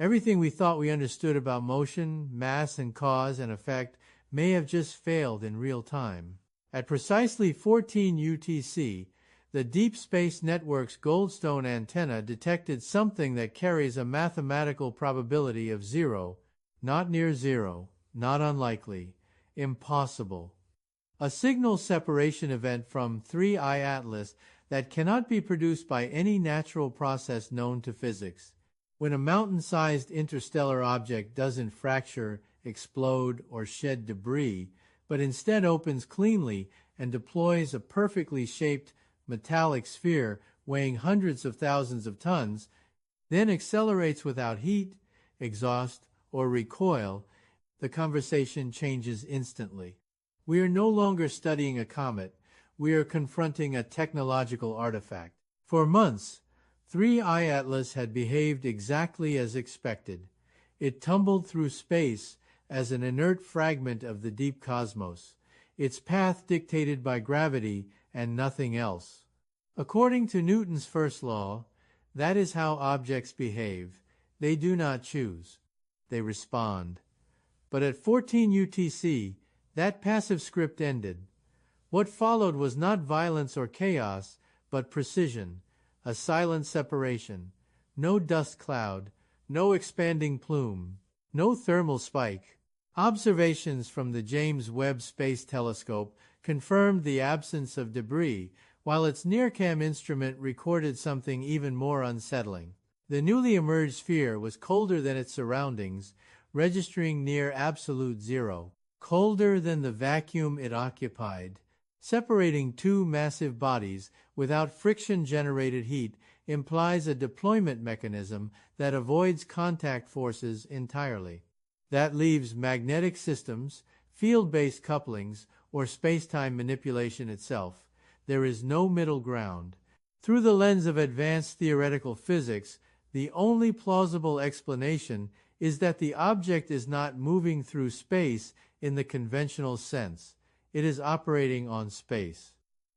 Everything we thought we understood about motion, mass, and cause and effect may have just failed in real time. At precisely 14 UTC, the Deep Space Network's Goldstone antenna detected something that carries a mathematical probability of 0, not near 0, not unlikely, impossible. A signal separation event from 3I Atlas that cannot be produced by any natural process known to physics. When a mountain-sized interstellar object doesn't fracture, explode, or shed debris, but instead opens cleanly and deploys a perfectly shaped metallic sphere weighing hundreds of thousands of tons, then accelerates without heat, exhaust, or recoil, the conversation changes instantly. We are no longer studying a comet, we are confronting a technological artifact. For months, 3I Atlas had behaved exactly as expected. It tumbled through space as an inert fragment of the deep cosmos, its path dictated by gravity and nothing else. According to Newton's first law, that is how objects behave. They do not choose. They respond. But at 14 UTC, that passive script ended. What followed was not violence or chaos, but precision, a silent separation. No dust cloud, no expanding plume, no thermal spike. Observations from the James Webb Space Telescope confirmed the absence of debris, while its NIRCam instrument recorded something even more unsettling. The newly emerged sphere was colder than its surroundings, registering near absolute zero, colder than the vacuum it occupied. Separating two massive bodies without friction-generated heat implies a deployment mechanism that avoids contact forces entirely. That leaves magnetic systems, field-based couplings, or space-time manipulation itself. There is no middle ground. Through the lens of advanced theoretical physics, the only plausible explanation is that the object is not moving through space in the conventional sense. It is operating on space.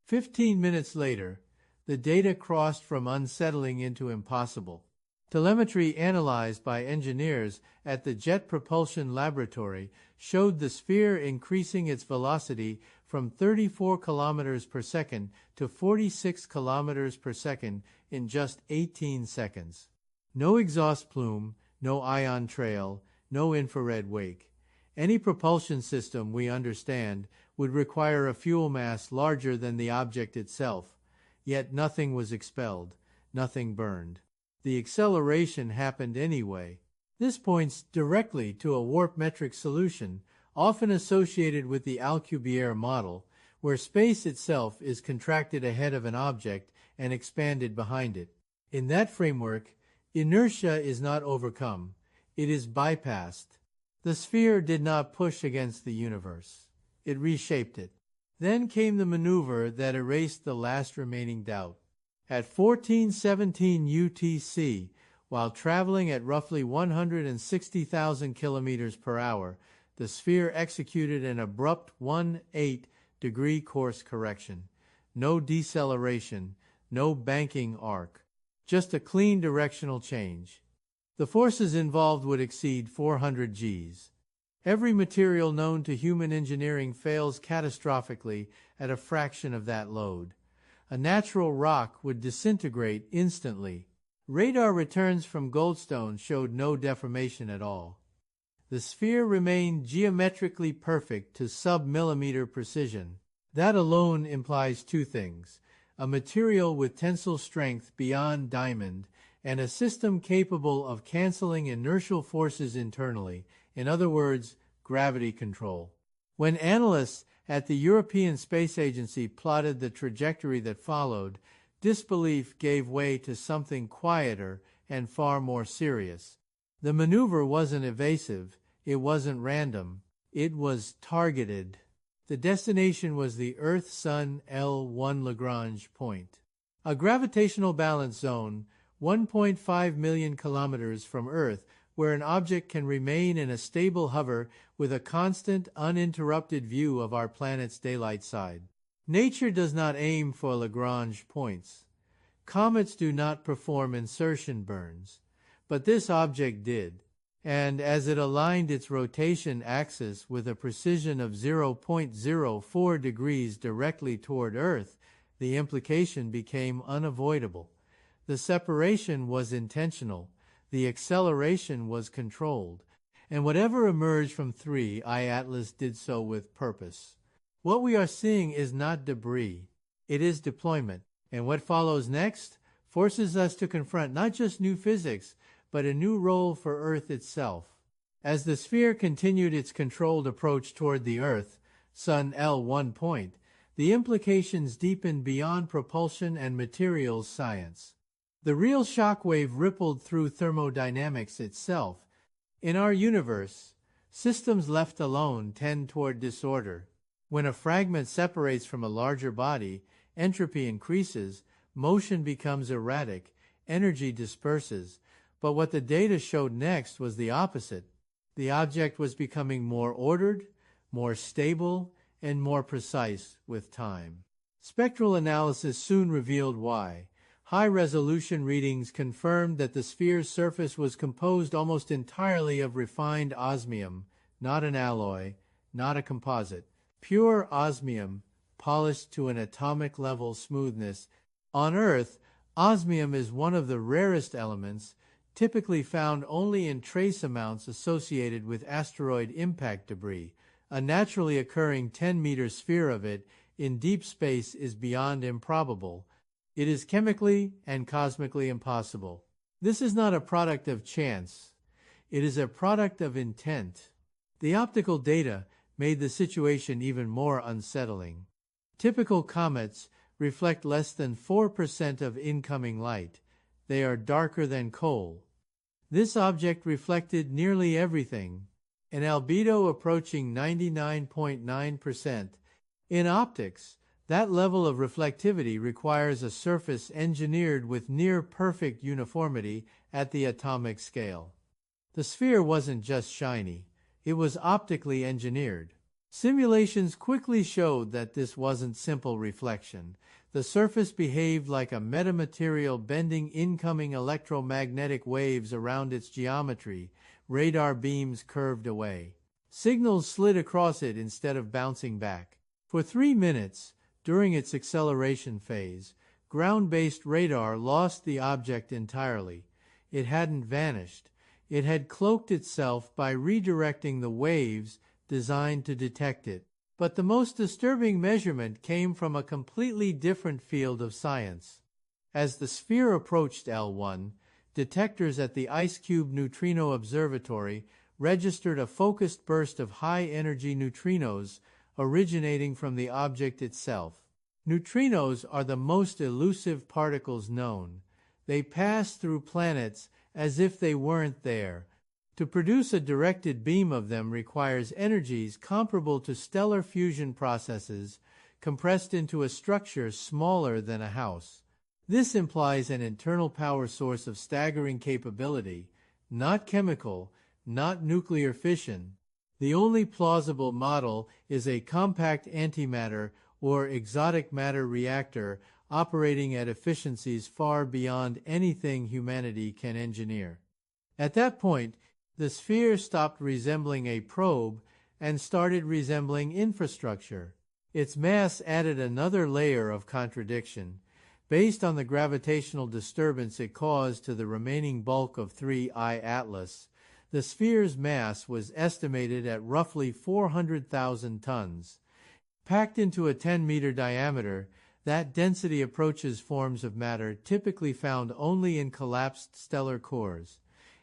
15 minutes later, the data crossed from unsettling into impossible. Telemetry analyzed by engineers at the Jet Propulsion Laboratory showed the sphere increasing its velocity from 34 kilometers per second to 46 kilometers per second in just 18 seconds. No exhaust plume, no ion trail, no infrared wake. Any propulsion system we understand would require a fuel mass larger than the object itself, yet nothing was expelled, nothing burned. The acceleration happened anyway. This points directly to a warp metric solution, often associated with the Alcubierre model, where space itself is contracted ahead of an object and expanded behind it. In that framework, inertia is not overcome, it is bypassed. The sphere did not push against the universe. It reshaped it. Then came the maneuver that erased the last remaining doubt. At 1417 UTC, while traveling at roughly 160,000 kilometers per hour, the sphere executed an abrupt 1/8-degree course correction. No deceleration, no banking arc, just a clean directional change. The forces involved would exceed 400 Gs. Every material known to human engineering fails catastrophically at a fraction of that load. A natural rock would disintegrate instantly. Radar returns from Goldstone showed no deformation at all. The sphere remained geometrically perfect to sub-millimeter precision. That alone implies two things: a material with tensile strength beyond diamond, and a system capable of canceling inertial forces internally, in other words, gravity control. When analysts at the European Space Agency plotted the trajectory that followed, disbelief gave way to something quieter and far more serious. The maneuver wasn't evasive, it wasn't random, it was targeted. The destination was the Earth-Sun L1 Lagrange point, a gravitational balance zone 1.5 million kilometers from Earth, where an object can remain in a stable hover with a constant, uninterrupted view of our planet's daylight side. Nature does not aim for Lagrange points. Comets do not perform insertion burns. but this object did. And as it aligned its rotation axis with a precision of 0.04 degrees directly toward Earth, the implication became unavoidable. The separation was intentional, the acceleration was controlled, and whatever emerged from 3I Atlas did so with purpose. What we are seeing is not debris, it is deployment, and what follows next forces us to confront not just new physics, but a new role for Earth itself. As the sphere continued its controlled approach toward the Earth, Sun L1 point, the implications deepened beyond propulsion and materials science. The real shockwave rippled through thermodynamics itself. In our universe, systems left alone tend toward disorder. When a fragment separates from a larger body, entropy increases, motion becomes erratic, energy disperses. But what the data showed next was the opposite. The object was becoming more ordered, more stable, and more precise with time. Spectral analysis soon revealed why. High-resolution readings confirmed that the sphere's surface was composed almost entirely of refined osmium, not an alloy, not a composite. Pure osmium, polished to an atomic-level smoothness. On Earth, osmium is one of the rarest elements, typically found only in trace amounts associated with asteroid impact debris. A naturally occurring 10-meter sphere of it in deep space is beyond improbable. It is chemically and cosmically impossible. This is not a product of chance. It is a product of intent. The optical data made the situation even more unsettling. Typical comets reflect less than 4% of incoming light. They are darker than coal. This object reflected nearly everything, an albedo approaching 99.9%. In optics, that level of reflectivity requires a surface engineered with near-perfect uniformity at the atomic scale. The sphere wasn't just shiny, it was optically engineered. Simulations quickly showed that this wasn't simple reflection. The surface behaved like a metamaterial bending incoming electromagnetic waves around its geometry. Radar beams curved away. Signals slid across it instead of bouncing back. For 3 minutes, during its acceleration phase, ground-based radar lost the object entirely. It hadn't vanished. It had cloaked itself by redirecting the waves designed to detect it. But the most disturbing measurement came from a completely different field of science. As the sphere approached L1, detectors at the IceCube Neutrino Observatory registered a focused burst of high-energy neutrinos originating from the object itself. Neutrinos are the most elusive particles known. They pass through planets as if they weren't there. To produce a directed beam of them requires energies comparable to stellar fusion processes compressed into a structure smaller than a house. This implies an internal power source of staggering capability, not chemical, not nuclear fission. The only plausible model is a compact antimatter or exotic matter reactor operating at efficiencies far beyond anything humanity can engineer. At that point, the sphere stopped resembling a probe and started resembling infrastructure. Its mass added another layer of contradiction. Based on the gravitational disturbance it caused to the remaining bulk of 3I Atlas, the sphere's mass was estimated at roughly 400,000 tons. Packed into a 10-meter diameter, that density approaches forms of matter typically found only in collapsed stellar cores.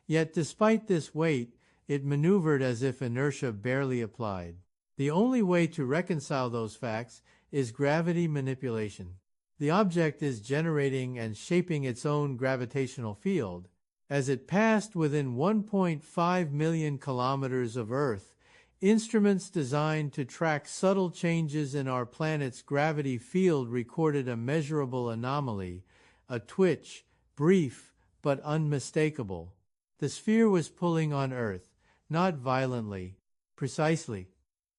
Yet despite this weight, it maneuvered as if inertia barely applied. The only way to reconcile those facts is gravity manipulation. The object is generating and shaping its own gravitational field. As it passed within 1.5 million kilometers of Earth, instruments designed to track subtle changes in our planet's gravity field recorded a measurable anomaly, a twitch, brief but unmistakable. The sphere was pulling on Earth, not violently, precisely.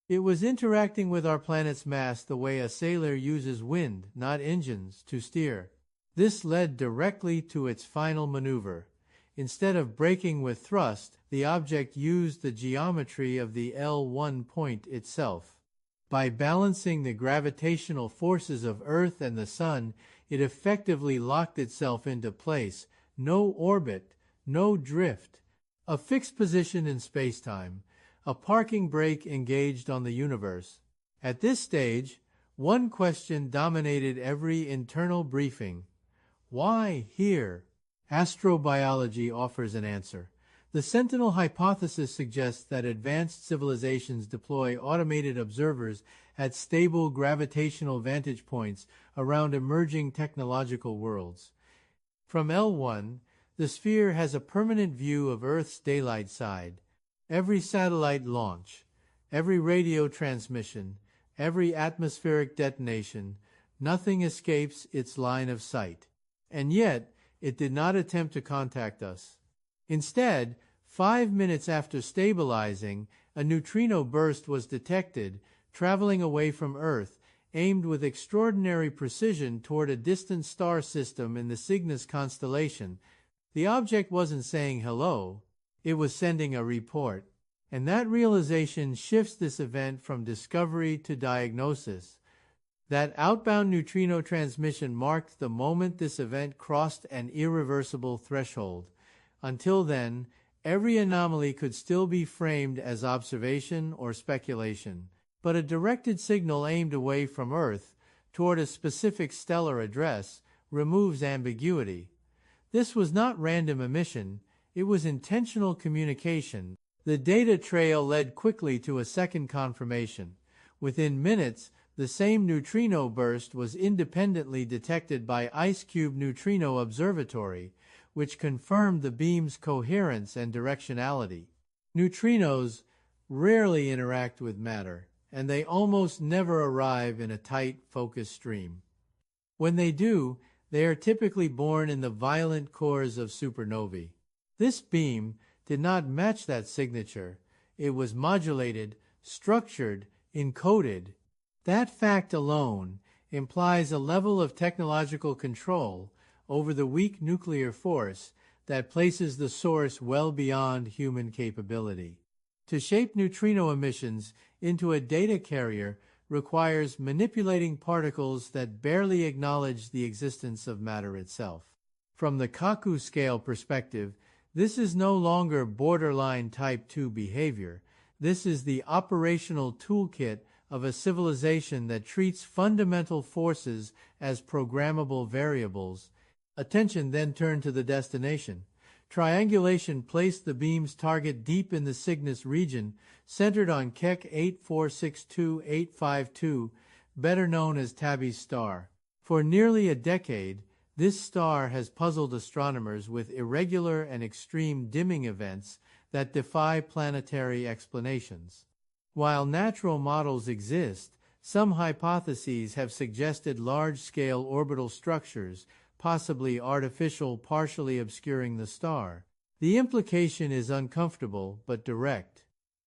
It was interacting with our planet's mass the way a sailor uses wind, not engines, to steer. This led directly to its final maneuver. Instead of braking with thrust, the object used the geometry of the L1 point itself. By balancing the gravitational forces of Earth and the Sun, it effectively locked itself into place. No orbit, no drift. A fixed position in spacetime. A parking brake engaged on the universe. At this stage, one question dominated every internal briefing. Why here? Astrobiology offers an answer. The Sentinel hypothesis suggests that advanced civilizations deploy automated observers at stable gravitational vantage points around emerging technological worlds. From L1, the sphere has a permanent view of Earth's daylight side. Every satellite launch, every radio transmission, every atmospheric detonation, nothing escapes its line of sight. And yet, it did not attempt to contact us. Instead, 5 minutes after stabilizing, a neutrino burst was detected, traveling away from Earth, aimed with extraordinary precision toward a distant star system in the Cygnus constellation. The object wasn't saying hello, it was sending a report. And that realization shifts this event from discovery to diagnosis. That outbound neutrino transmission marked the moment this event crossed an irreversible threshold. Until then, every anomaly could still be framed as observation or speculation, but a directed signal aimed away from Earth toward a specific stellar address removes ambiguity. This was not random emission, it was intentional communication. The data trail led quickly to a second confirmation. Within minutes, the same neutrino burst was independently detected by IceCube Neutrino Observatory, which confirmed the beam's coherence and directionality. Neutrinos rarely interact with matter, and they almost never arrive in a tight, focused stream. When they do, they are typically born in the violent cores of supernovae. This beam did not match that signature. It was modulated, structured, encoded. That fact alone implies a level of technological control over the weak nuclear force that places the source well beyond human capability. To shape neutrino emissions into a data carrier requires manipulating particles that barely acknowledge the existence of matter itself. From the Kaku scale perspective, this is no longer borderline type 2 behavior. This is the operational toolkit of a civilization that treats fundamental forces as programmable variables. Attention then turned to the destination. Triangulation placed the beam's target deep in the Cygnus region, centered on Keck 8462852, better known as Tabby's star. For nearly a decade, this star has puzzled astronomers with irregular and extreme dimming events that defy planetary explanations. While natural models exist, some hypotheses have suggested large-scale orbital structures, possibly artificial, partially obscuring the star. The implication is uncomfortable but direct.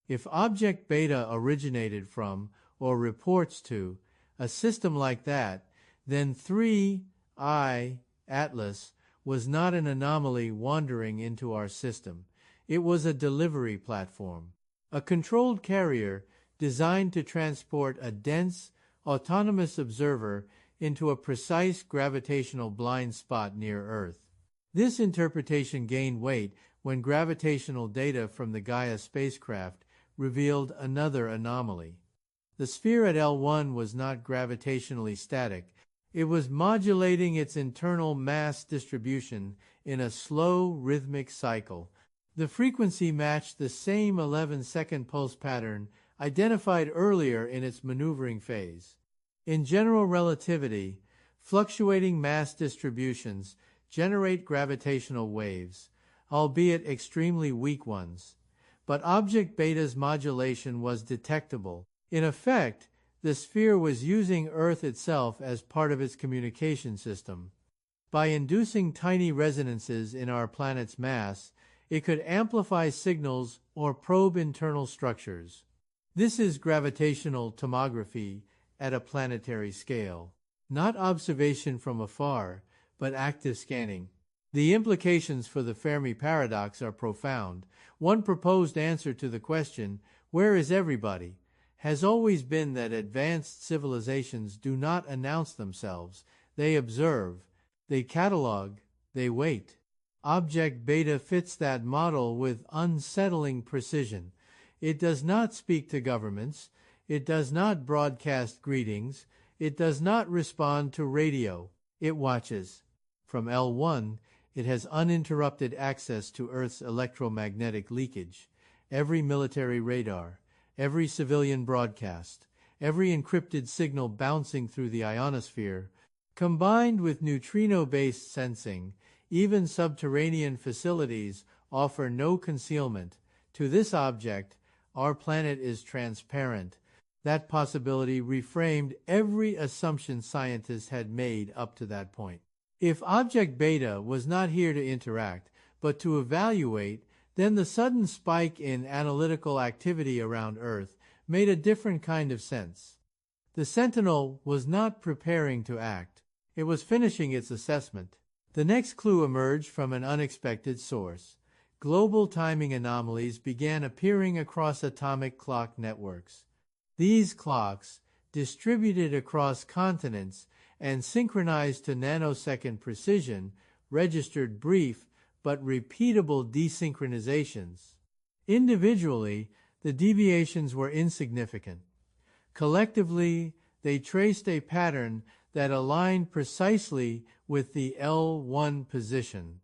If object beta originated from, or reports to, a system like that, then 3I Atlas was not an anomaly wandering into our system. It was a delivery platform, a controlled carrier designed to transport a dense, autonomous observer into a precise gravitational blind spot near Earth. This interpretation gained weight when gravitational data from the Gaia spacecraft revealed another anomaly. The sphere at L1 was not gravitationally static. It was modulating its internal mass distribution in a slow, rhythmic cycle. The frequency matched the same 11-second pulse pattern identified earlier in its maneuvering phase. In general relativity, fluctuating mass distributions generate gravitational waves, albeit extremely weak ones. But object beta's modulation was detectable. In effect, the sphere was using Earth itself as part of its communication system. By inducing tiny resonances in our planet's mass, it could amplify signals or probe internal structures. This is gravitational tomography at a planetary scale. Not observation from afar, but active scanning. The implications for the Fermi paradox are profound. One proposed answer to the question, "Where is everybody?" has always been that advanced civilizations do not announce themselves. They observe, they catalog, they wait. Object beta fits that model with unsettling precision. It does not speak to governments. It does not broadcast greetings. It does not respond to radio. It watches. From L1, it has uninterrupted access to Earth's electromagnetic leakage. Every military radar, every civilian broadcast, every encrypted signal bouncing through the ionosphere, combined with neutrino-based sensing, even subterranean facilities offer no concealment. To this object, our planet is transparent. That possibility reframed every assumption scientists had made up to that point. If object beta was not here to interact, but to evaluate, then the sudden spike in analytical activity around Earth made a different kind of sense. The sentinel was not preparing to act. It was finishing its assessment. The next clue emerged from an unexpected source. Global timing anomalies began appearing across atomic clock networks. These clocks, distributed across continents and synchronized to nanosecond precision, registered brief but repeatable desynchronizations. Individually, the deviations were insignificant. Collectively, they traced a pattern that aligned precisely with the L1 position.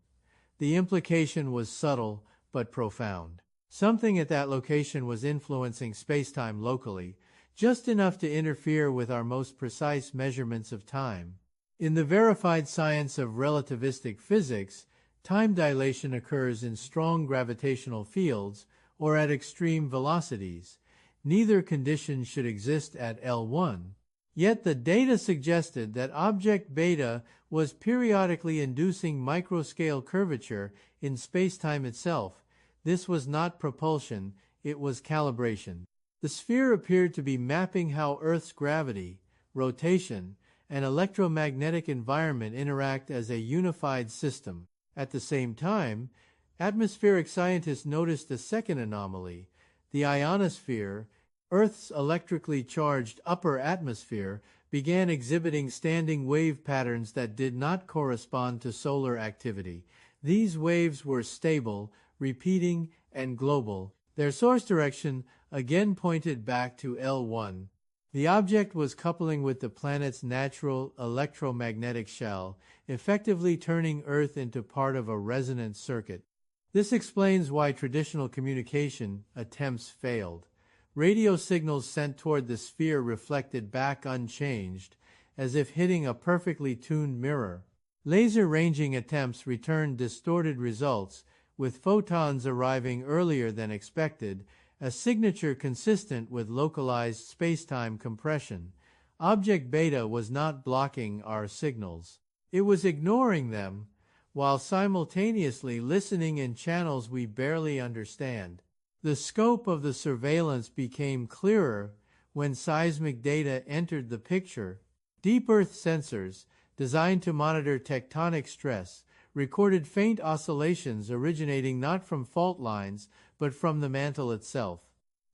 The implication was subtle but profound. Something at that location was influencing spacetime locally, just enough to interfere with our most precise measurements of time. In the verified science of relativistic physics, time dilation occurs in strong gravitational fields or at extreme velocities. Neither condition should exist at L1. Yet the data suggested that object beta was periodically inducing microscale curvature in spacetime itself. This was not propulsion, it was calibration. The sphere appeared to be mapping how Earth's gravity, rotation, and electromagnetic environment interact as a unified system. At the same time, atmospheric scientists noticed a second anomaly. The ionosphere, Earth's electrically charged upper atmosphere, began exhibiting standing wave patterns that did not correspond to solar activity. These waves were stable, repeating, and global. Their source direction again pointed back to L1. The object was coupling with the planet's natural electromagnetic shell, effectively turning Earth into part of a resonant circuit. This explains why traditional communication attempts failed. Radio signals sent toward the sphere reflected back unchanged, as if hitting a perfectly tuned mirror. Laser ranging attempts returned distorted results, with photons arriving earlier than expected, a signature consistent with localized spacetime compression. Object beta was not blocking our signals. It was ignoring them, while simultaneously listening in channels we barely understand. The scope of the surveillance became clearer when seismic data entered the picture. Deep Earth sensors, designed to monitor tectonic stress, recorded faint oscillations originating not from fault lines but from the mantle itself.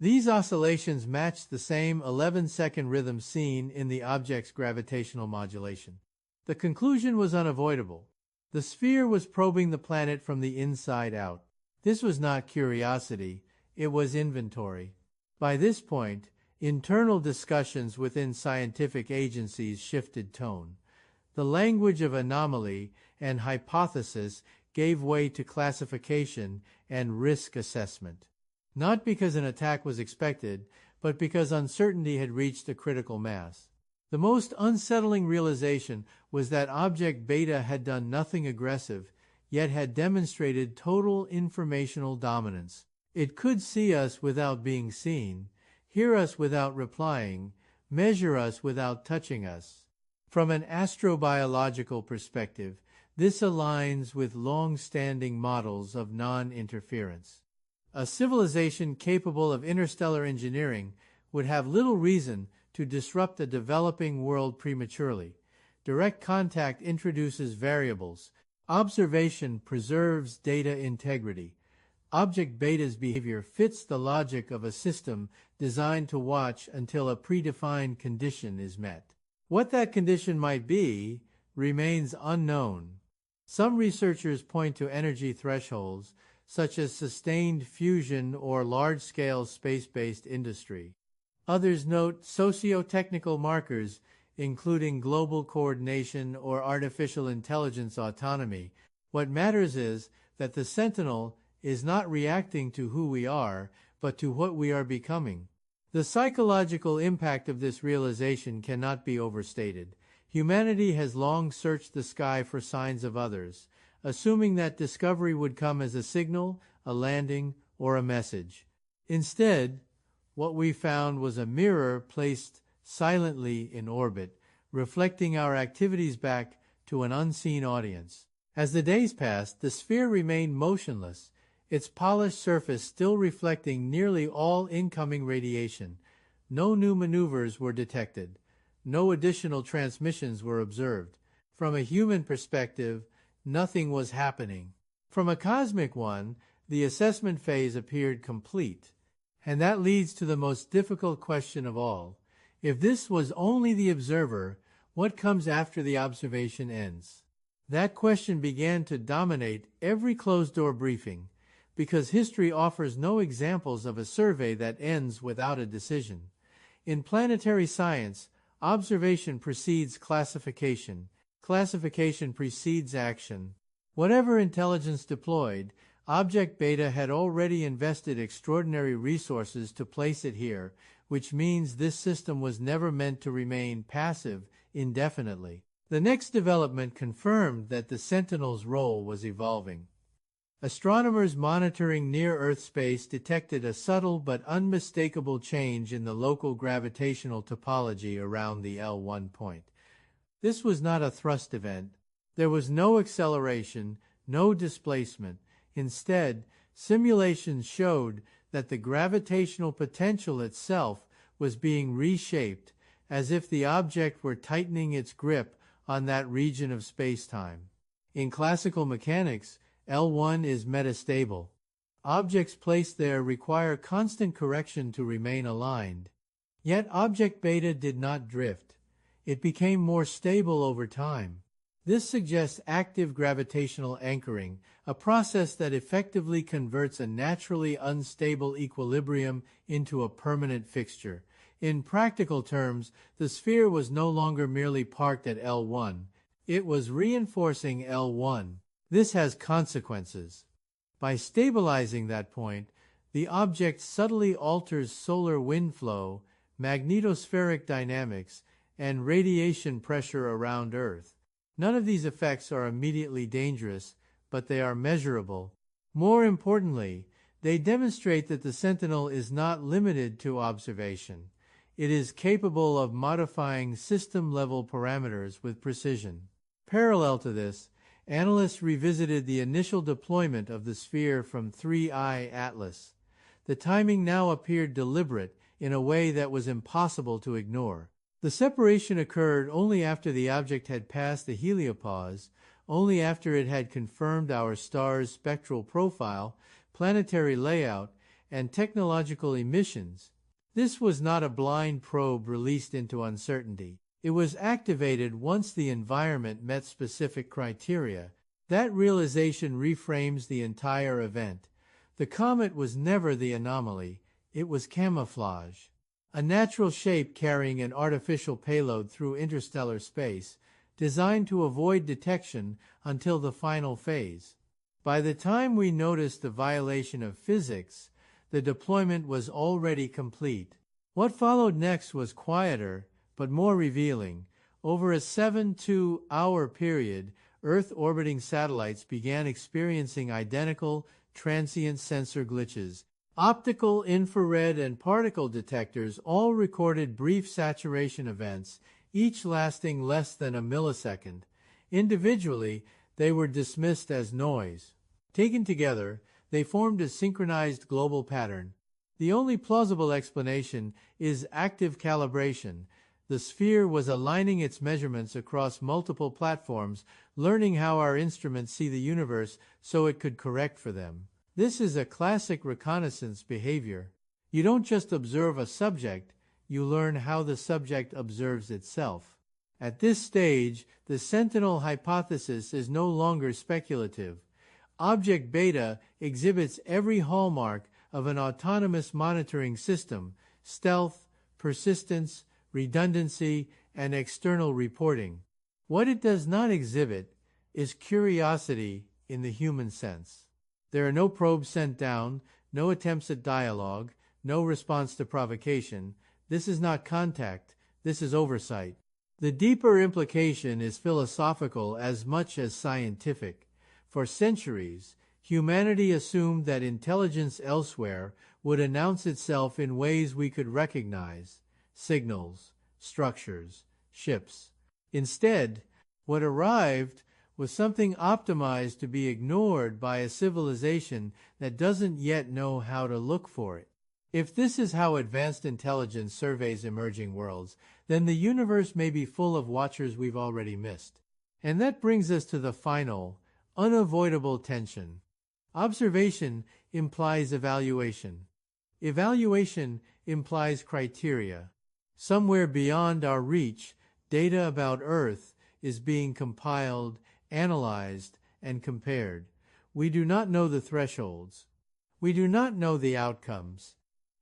These oscillations matched the same 11-second rhythm seen in the object's gravitational modulation. The conclusion was unavoidable. The sphere was probing the planet from the inside out. This was not curiosity. It was inventory. By this point, internal discussions within scientific agencies shifted tone. The language of anomaly and hypothesis gave way to classification and risk assessment. Not because an attack was expected, but because uncertainty had reached a critical mass. The most unsettling realization was that object beta had done nothing aggressive, yet had demonstrated total informational dominance. It could see us without being seen, hear us without replying, measure us without touching us. From an astrobiological perspective, this aligns with long-standing models of non-interference. A civilization capable of interstellar engineering would have little reason to disrupt a developing world prematurely. Direct contact introduces variables. Observation preserves data integrity. Object beta's behavior fits the logic of a system designed to watch until a predefined condition is met. What that condition might be remains unknown. Some researchers point to energy thresholds, such as sustained fusion or large-scale space-based industry. Others note socio-technical markers, including global coordination or artificial intelligence autonomy. What matters is that the sentinel is not reacting to who we are, but to what we are becoming. The psychological impact of this realization cannot be overstated. Humanity has long searched the sky for signs of others, assuming that discovery would come as a signal, a landing, or a message. Instead, what we found was a mirror placed silently in orbit, reflecting our activities back to an unseen audience. As the days passed, the sphere remained motionless, its polished surface still reflecting nearly all incoming radiation. No new maneuvers were detected. No additional transmissions were observed. From a human perspective, nothing was happening. From a cosmic one, the assessment phase appeared complete. And that leads to the most difficult question of all. If this was only the observer, what comes after the observation ends? That question began to dominate every closed-door briefing, because history offers no examples of a survey that ends without a decision. In planetary science, observation precedes classification. Classification precedes action. Whatever intelligence deployed, Object Beta had already invested extraordinary resources to place it here, which means this system was never meant to remain passive indefinitely. The next development confirmed that the Sentinel's role was evolving. Astronomers monitoring near-Earth space detected a subtle but unmistakable change in the local gravitational topology around the L1 point. This was not a thrust event. There was no acceleration, no displacement. Instead, simulations showed that the gravitational potential itself was being reshaped, as if the object were tightening its grip on that region of spacetime. In classical mechanics, L1 is metastable. Objects placed there require constant correction to remain aligned. Yet Object Beta did not drift. It became more stable over time. This suggests active gravitational anchoring, a process that effectively converts a naturally unstable equilibrium into a permanent fixture. In practical terms, the sphere was no longer merely parked at L1. It was reinforcing L1. This has consequences. By stabilizing that point, the object subtly alters solar wind flow, magnetospheric dynamics, and radiation pressure around Earth. None of these effects are immediately dangerous, but they are measurable. More importantly, they demonstrate that the Sentinel is not limited to observation. It is capable of modifying system-level parameters with precision. Parallel to this, analysts revisited the initial deployment of the sphere from 3I Atlas. The timing now appeared deliberate in a way that was impossible to ignore. The separation occurred only after the object had passed the heliopause, only after it had confirmed our star's spectral profile, planetary layout, and technological emissions. This was not a blind probe released into uncertainty. It was activated once the environment met specific criteria. That realization reframes the entire event. The comet was never the anomaly. It was camouflage. A natural shape carrying an artificial payload through interstellar space, designed to avoid detection until the final phase. By the time we noticed the violation of physics, the deployment was already complete. What followed next was quieter, but more revealing. Over a 7-hour period, Earth-orbiting satellites began experiencing identical, transient sensor glitches. Optical, infrared, and particle detectors all recorded brief saturation events, each lasting less than a millisecond. Individually, they were dismissed as noise. Taken together, they formed a synchronized global pattern. The only plausible explanation is active calibration. The sphere was aligning its measurements across multiple platforms, learning how our instruments see the universe so it could correct for them. This is a classic reconnaissance behavior. You don't just observe a subject, you learn how the subject observes itself. At this stage, the sentinel hypothesis is no longer speculative. Object beta exhibits every hallmark of an autonomous monitoring system: stealth, persistence, redundancy, and external reporting. What it does not exhibit is curiosity in the human sense. There are no probes sent down, no attempts at dialogue, no response to provocation. This is not contact, this is oversight. The deeper implication is philosophical as much as scientific. For centuries, humanity assumed that intelligence elsewhere would announce itself in ways we could recognize: signals, structures, ships. Instead, what arrived was something optimized to be ignored by a civilization that doesn't yet know how to look for it. If this is how advanced intelligence surveys emerging worlds, then the universe may be full of watchers we've already missed. And that brings us to the final, unavoidable tension. Observation implies evaluation. Evaluation implies criteria. Somewhere beyond our reach, data about Earth is being compiled, analyzed, and compared. We do not know the thresholds. We do not know the outcomes.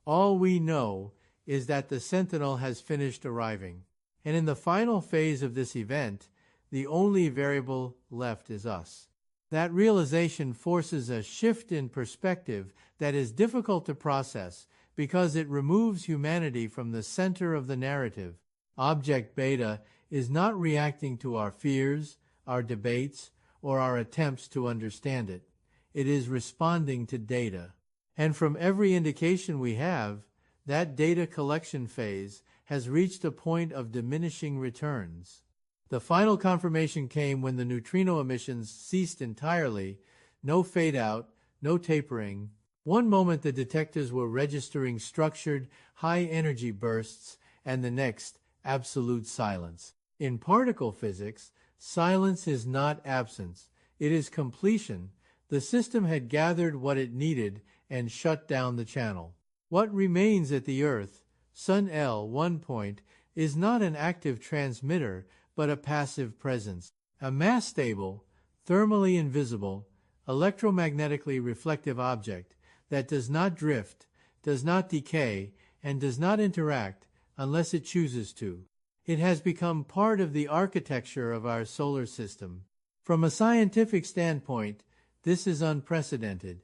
All we know is that the sentinel has finished arriving. And in the final phase of this event, the only variable left is us. That realization forces a shift in perspective that is difficult to process because it removes humanity from the center of the narrative. Object beta is not reacting to our fears, our debates, or our attempts to understand it. It is responding to data. And from every indication we have, that data collection phase has reached a point of diminishing returns. The final confirmation came when the neutrino emissions ceased entirely. No fade-out, no tapering. One moment the detectors were registering structured, high-energy bursts, and the next, absolute silence. In particle physics, silence is not absence. It is completion. The system had gathered what it needed and shut down the channel. What remains at the Earth, Sun L1 point, is not an active transmitter, but a passive presence. A mass-stable, thermally invisible, electromagnetically reflective object that does not drift, does not decay, and does not interact unless it chooses to. It has become part of the architecture of our solar system. From a scientific standpoint, this is unprecedented.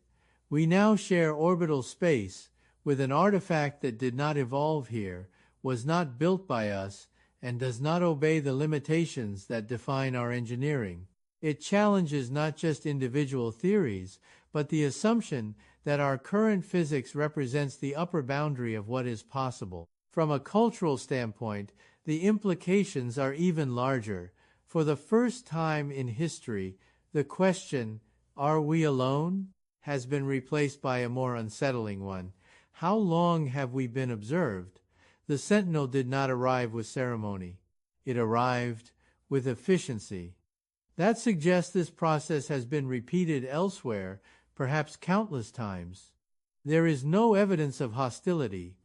We now share orbital space with an artifact that did not evolve here, was not built by us, and does not obey the limitations that define our engineering. It challenges not just individual theories, but the assumption that our current physics represents the upper boundary of what is possible. From a cultural standpoint, the implications are even larger. For the first time in history, the question, "Are we alone?" has been replaced by a more unsettling one. How long have we been observed? The sentinel did not arrive with ceremony. It arrived with efficiency. That suggests this process has been repeated elsewhere, perhaps countless times. There is no evidence of hostility.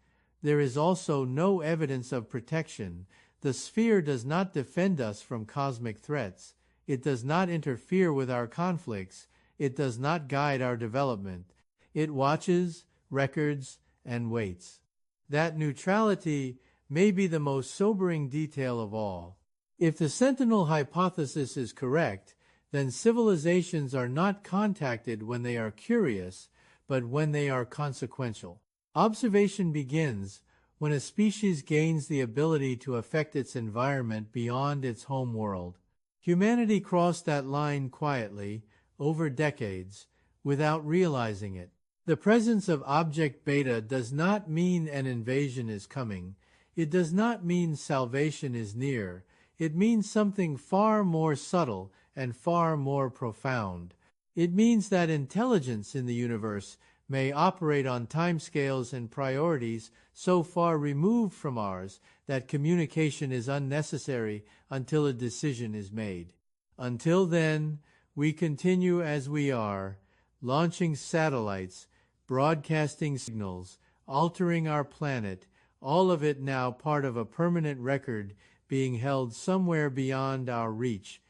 There is also no evidence of protection. The sphere does not defend us from cosmic threats. It does not interfere with our conflicts. It does not guide our development. It watches, records, and waits. That neutrality may be the most sobering detail of all. If the sentinel hypothesis is correct, then civilizations are not contacted when they are curious, but when they are consequential. Observation begins when a species gains the ability to affect its environment beyond its home world. Humanity crossed that line quietly, over decades, without realizing it. The presence of object beta does not mean an invasion is coming. It does not mean salvation is near. It means something far more subtle and far more profound. It means that intelligence in the universe may operate on timescales and priorities so far removed from ours that communication is unnecessary until a decision is made. Until then, we continue as we are, launching satellites, broadcasting signals, altering our planet, all of it now part of a permanent record being held somewhere beyond our reach.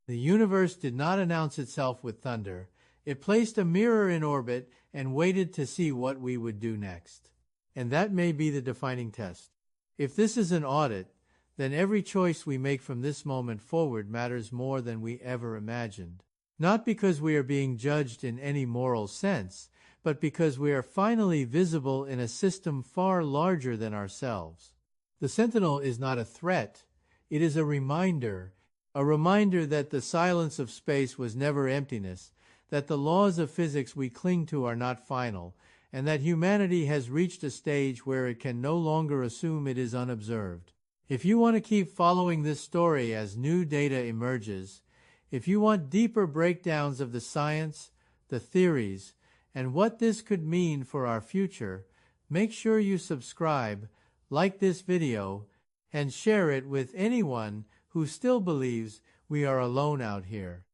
The universe did not announce itself with thunder. It placed a mirror in orbit and waited to see what we would do next. And that may be the defining test. If this is an audit, then every choice we make from this moment forward matters more than we ever imagined. Not because we are being judged in any moral sense, but because we are finally visible in a system far larger than ourselves. The sentinel is not a threat. It is a reminder that the silence of space was never emptiness, that the laws of physics we cling to are not final, and that humanity has reached a stage where it can no longer assume it is unobserved. If you want to keep following this story as new data emerges, if you want deeper breakdowns of the science, the theories, and what this could mean for our future, make sure you subscribe, like this video, and share it with anyone who still believes we are alone out here.